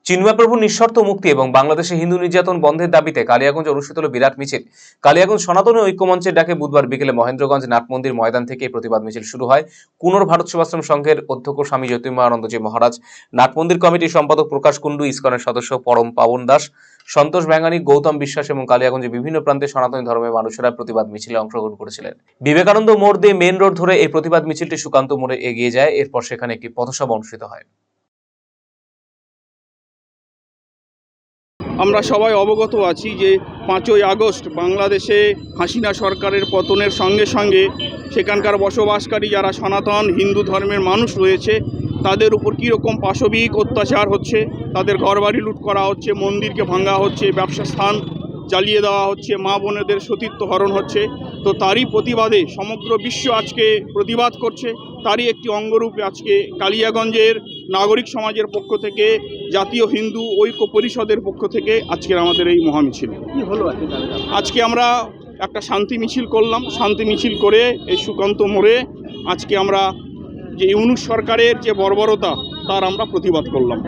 চিন্ময়প্রভুর নিঃশর্ত মুক্তি এবং বাংলাদেশে হিন্দু নির্যাতন বন্ধের দাবিতে কালিয়াগঞ্জে অনুষ্ঠিত হল বিরাট মিছিল। কালিয়াগঞ্জ সনাতনী ঐক্যমঞ্চের ডাকে বুধবার বিকেলে মহেন্দ্রগঞ্জ নাটমন্দির ময়দান থেকে প্রতিবাদ মিছিল শুরু হয়। কুনোর ভারত সেবাশ্রম সংঘের অধ্যক্ষ স্বামী জ্যোতির্ময়ানন্দজি মহারাজ, নাটমন্দির কমিটির সম্পাদক প্রকাশ কুন্ডু, ইসকনের সদস্য পরম পাবন দাস, সন্তোষ ব্যাঙ্গানী, গৌতম বিশ্বাস এবং কালিয়াগঞ্জে বিভিন্ন প্রান্তে সনাতনী ধর্মের মানুষেরা প্রতিবাদ মিছিলে অংশগ্রহণ করেছিলেন। বিবেকানন্দ মোড় দিয়ে মেন রোড ধরে এই প্রতিবাদ মিছিলটি সুকান্ত মোড়ে এগিয়ে যায়। এরপর সেখানে একটি পথসভা অনুষ্ঠিত হয়। আমরা সবাই অবগত আছি যে 5ই আগস্ট বাংলাদেশে হাসিনা সরকারের পতনের সঙ্গে সঙ্গে সেখানকার বসবাসকারী যারা সনাতন হিন্দু ধর্মের মানুষ রয়েছে তাদের উপর কীরকম পাশবিক অত্যাচার হচ্ছে, তাদের ঘরবাড়ি লুট করা হচ্ছে, মন্দিরকে ভাঙা হচ্ছে, ব্যবসা স্থান জ্বালিয়ে দেওয়া হচ্ছে, মা বোনেদের সতীত্ব হরণ হচ্ছে। তো তারই প্রতিবাদে সমগ্র বিশ্ব আজকে প্রতিবাদ করছে। তারই একটি অঙ্গরূপে আজকে কালিয়াগঞ্জের নাগরিক সমাজের পক্ষ থেকে, জাতীয় হিন্দু ঐক্য পরিষদের পক্ষ থেকে আজকের আমাদের এই মহামিছিল। আজকে আমরা একটা শান্তি মিছিল করলাম। শান্তি মিছিল করে এই সুকান্ত মোড়ে আজকে আমরা যে ইউনূস সরকারের যে বর্বরতা তার আমরা প্রতিবাদ করলাম।